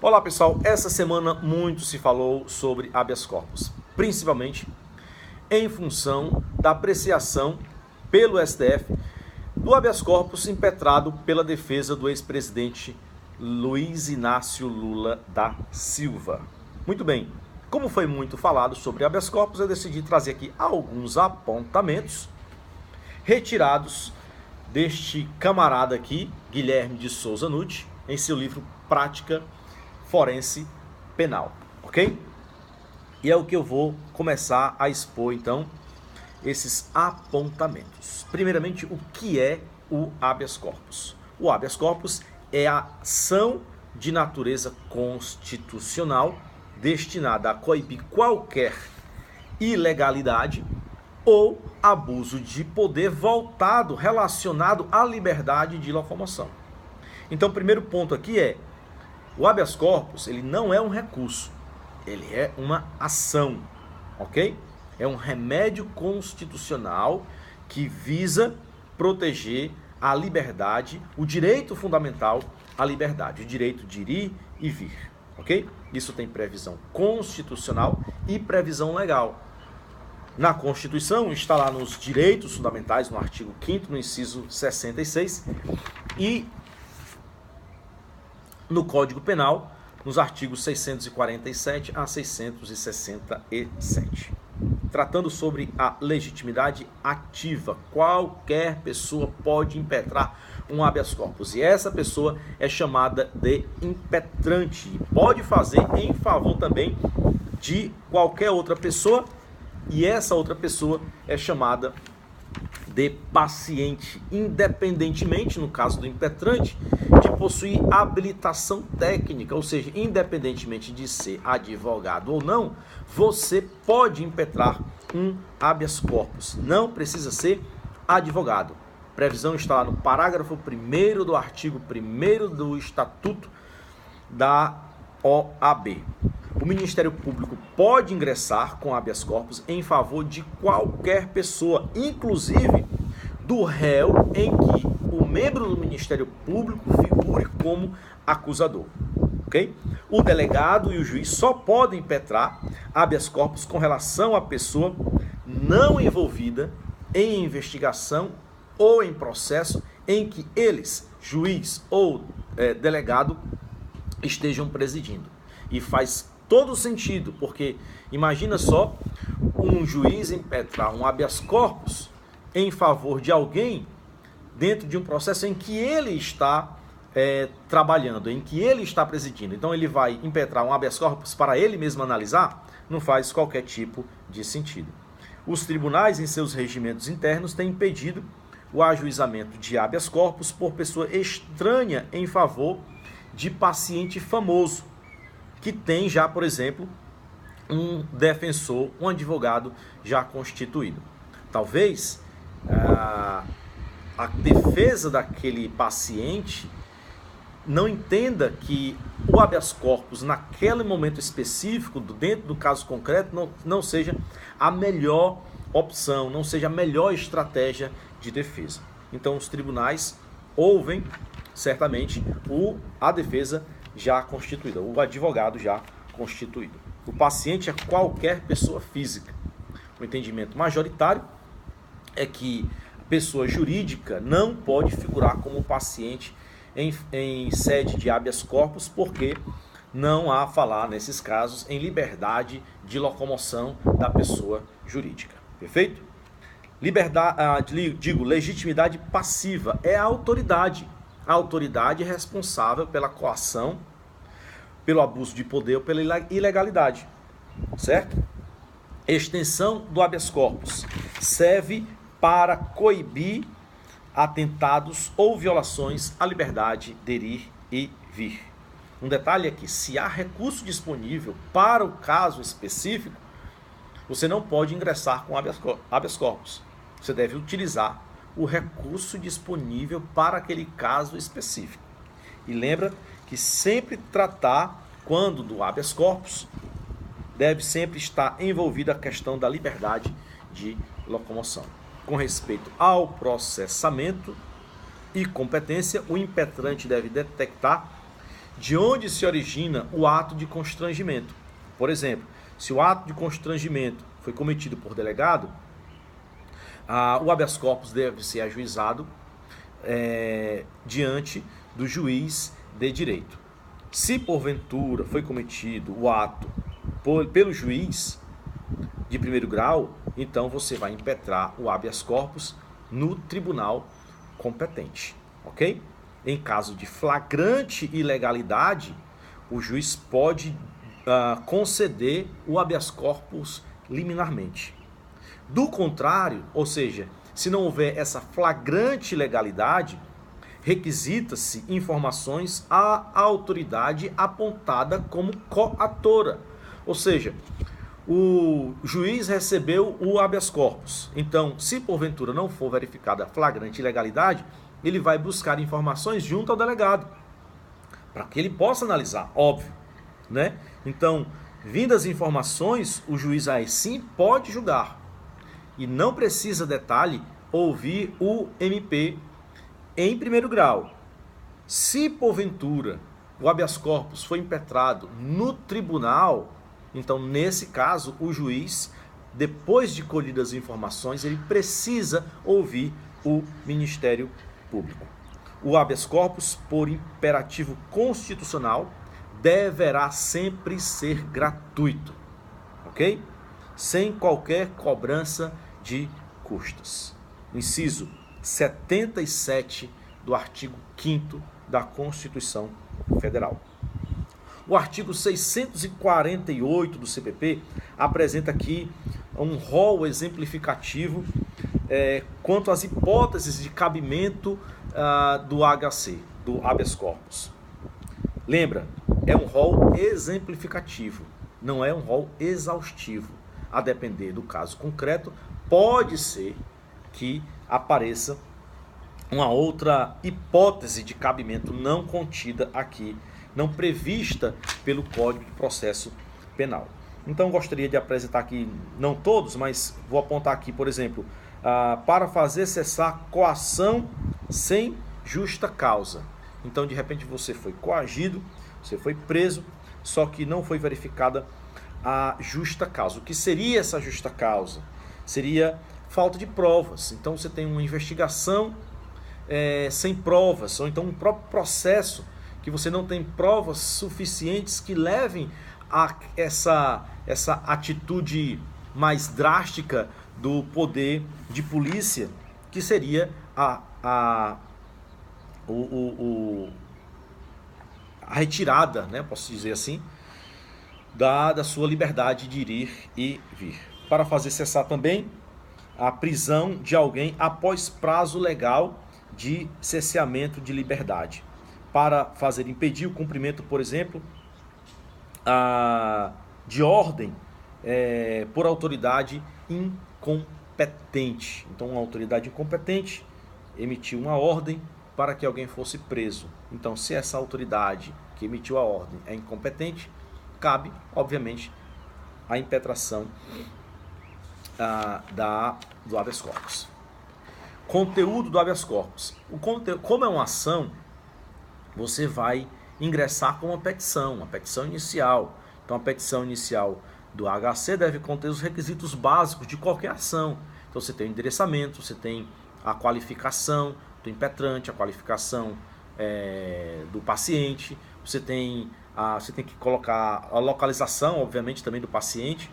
Olá pessoal, essa semana muito se falou sobre habeas corpus, principalmente em função da apreciação pelo STF do habeas corpus impetrado pela defesa do ex-presidente Luiz Inácio Lula da Silva. Muito bem, como foi muito falado sobre habeas corpus, eu decidi trazer aqui alguns apontamentos retirados deste camarada aqui, Guilherme de Souza Nutti, em seu livro Prática Forense Penal, ok? E é o que eu vou começar a expor, então, esses apontamentos. Primeiramente, o que é o habeas corpus? O habeas corpus é a ação de natureza constitucional destinada a coibir qualquer ilegalidade ou abuso de poder voltado, relacionado à liberdade de locomoção. Então, o primeiro ponto aqui é: o habeas corpus, ele não é um recurso, ele é uma ação, ok? É um remédio constitucional que visa proteger a liberdade, o direito fundamental à liberdade, o direito de ir e vir, ok? Isso tem previsão constitucional e previsão legal. Na Constituição, está lá nos direitos fundamentais, no artigo 5º, no inciso 66, e no Código Penal, nos artigos 647 a 667. Tratando sobre a legitimidade ativa, qualquer pessoa pode impetrar um habeas corpus. E essa pessoa é chamada de impetrante. E pode fazer em favor também de qualquer outra pessoa. E essa outra pessoa é chamada de paciente, independentemente, no caso do impetrante, de possuir habilitação técnica, ou seja, independentemente de ser advogado ou não, você pode impetrar um habeas corpus, não precisa ser advogado. Previsão está lá no parágrafo 1º do artigo 1º do Estatuto da OAB. O Ministério Público pode ingressar com habeas corpus em favor de qualquer pessoa, inclusive do réu em que o membro do Ministério Público figure como acusador, ok? O delegado e o juiz só podem impetrar habeas corpus com relação à pessoa não envolvida em investigação ou em processo em que eles, juiz ou delegado, estejam presidindo. E faz todo sentido, porque imagina só um juiz impetrar um habeas corpus em favor de alguém dentro de um processo em que ele está trabalhando, em que ele está presidindo. Então ele vai impetrar um habeas corpus para ele mesmo analisar? Não faz qualquer tipo de sentido. Os tribunais, em seus regimentos internos, têm impedido o ajuizamento de habeas corpus por pessoa estranha em favor de paciente famoso, que tem já, por exemplo, um defensor, um advogado já constituído. Talvez a defesa daquele paciente não entenda que o habeas corpus, naquele momento específico, dentro do caso concreto, não seja a melhor opção, não seja a melhor estratégia de defesa. Então, os tribunais ouvem, certamente, a defesa já constituída, o advogado já constituído. O paciente é qualquer pessoa física. O entendimento majoritário é que a pessoa jurídica não pode figurar como paciente em sede de habeas corpus, porque não há falar, nesses casos, em liberdade de locomoção da pessoa jurídica. Perfeito? Legitimidade passiva é a autoridade responsável pela coação, pelo abuso de poder ou pela ilegalidade, certo? Extensão do habeas corpus serve para coibir atentados ou violações à liberdade de ir e vir. Um detalhe é que, se há recurso disponível para o caso específico, você não pode ingressar com habeas corpus. Você deve utilizar o recurso disponível para aquele caso específico. E lembra que sempre tratar, quando do habeas corpus, deve sempre estar envolvida a questão da liberdade de locomoção. Com respeito ao processamento e competência, o impetrante deve detectar de onde se origina o ato de constrangimento. Por exemplo, se o ato de constrangimento foi cometido por delegado, o habeas corpus deve ser ajuizado diante do juiz de direito. Se porventura foi cometido o ato pelo juiz de primeiro grau, então você vai impetrar o habeas corpus no tribunal competente, ok? Em caso de flagrante ilegalidade, o juiz pode conceder o habeas corpus liminarmente. Do contrário, ou seja, se não houver essa flagrante ilegalidade, requisita-se informações à autoridade apontada como coatora. Ou seja, o juiz recebeu o habeas corpus. Então, se porventura não for verificada a flagrante ilegalidade, ele vai buscar informações junto ao delegado, para que ele possa analisar, óbvio, né? Então, vindas informações, o juiz aí sim pode julgar. E não precisa, detalhe, ouvir o MP em primeiro grau. Se porventura o habeas corpus foi impetrado no tribunal, então nesse caso o juiz, depois de colhidas as informações, ele precisa ouvir o Ministério Público. O habeas corpus, por imperativo constitucional, deverá sempre ser gratuito, ok? Sem qualquer cobrança de custas. Inciso 77 do artigo 5º da Constituição Federal. O artigo 648 do CPP apresenta aqui um rol exemplificativo quanto às hipóteses de cabimento do HC, do habeas corpus. Lembra, é um rol exemplificativo, não é um rol exaustivo. A depender do caso concreto, pode ser que apareça uma outra hipótese de cabimento não contida aqui, não prevista pelo Código de Processo Penal. Então gostaria de apresentar aqui, não todos, mas vou apontar aqui, por exemplo, para fazer cessar coação sem justa causa. Então de repente você foi coagido, você foi preso, só que não foi verificada a justa causa. O que seria essa justa causa? Seria falta de provas. Então você tem uma investigação sem provas, ou então um próprio processo que você não tem provas suficientes que levem a essa atitude mais drástica do poder de polícia, que seria a retirada, né, posso dizer assim, da sua liberdade de ir e vir. Para fazer cessar também a prisão de alguém após prazo legal de cesseamento de liberdade. Para fazer impedir o cumprimento, por exemplo, de ordem por autoridade incompetente. Então, uma autoridade incompetente emitiu uma ordem para que alguém fosse preso. Então, se essa autoridade que emitiu a ordem é incompetente, cabe, obviamente, a impetração do habeas corpus. Conteúdo do habeas corpus. Como é uma ação, você vai ingressar com uma petição inicial. Então, a petição inicial do HC deve conter os requisitos básicos de qualquer ação. Então, você tem o endereçamento, você tem a qualificação do impetrante, a qualificação do paciente, você tem que colocar a localização, obviamente, também do paciente,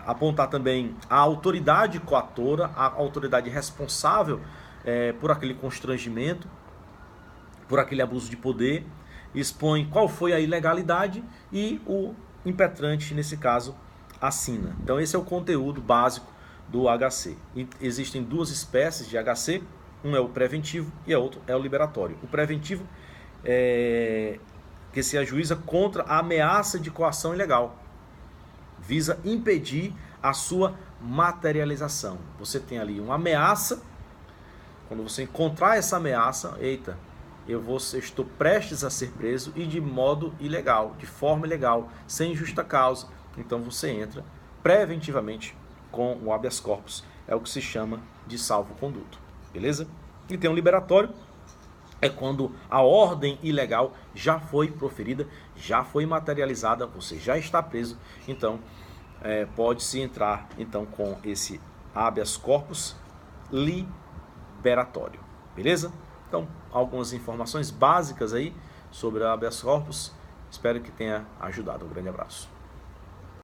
apontar também a autoridade coatora, a autoridade responsável por aquele constrangimento, por aquele abuso de poder, expõe qual foi a ilegalidade e o impetrante, nesse caso, assina. Então esse é o conteúdo básico do HC. E existem duas espécies de HC, um é o preventivo e a outro é o liberatório. O preventivo que se ajuiza contra a ameaça de coação ilegal, visa impedir a sua materialização. Você tem ali uma ameaça, quando você encontrar essa ameaça, eita, eu estou prestes a ser preso e de modo ilegal, de forma ilegal, sem justa causa. Então você entra preventivamente com o habeas corpus, é o que se chama de salvo-conduto, beleza? E tem um liberatório, é quando a ordem ilegal já foi proferida, já foi materializada, você já está preso, então pode-se entrar então com esse habeas corpus liberatório, beleza? Então, algumas informações básicas aí sobre o habeas corpus, espero que tenha ajudado. Um grande abraço.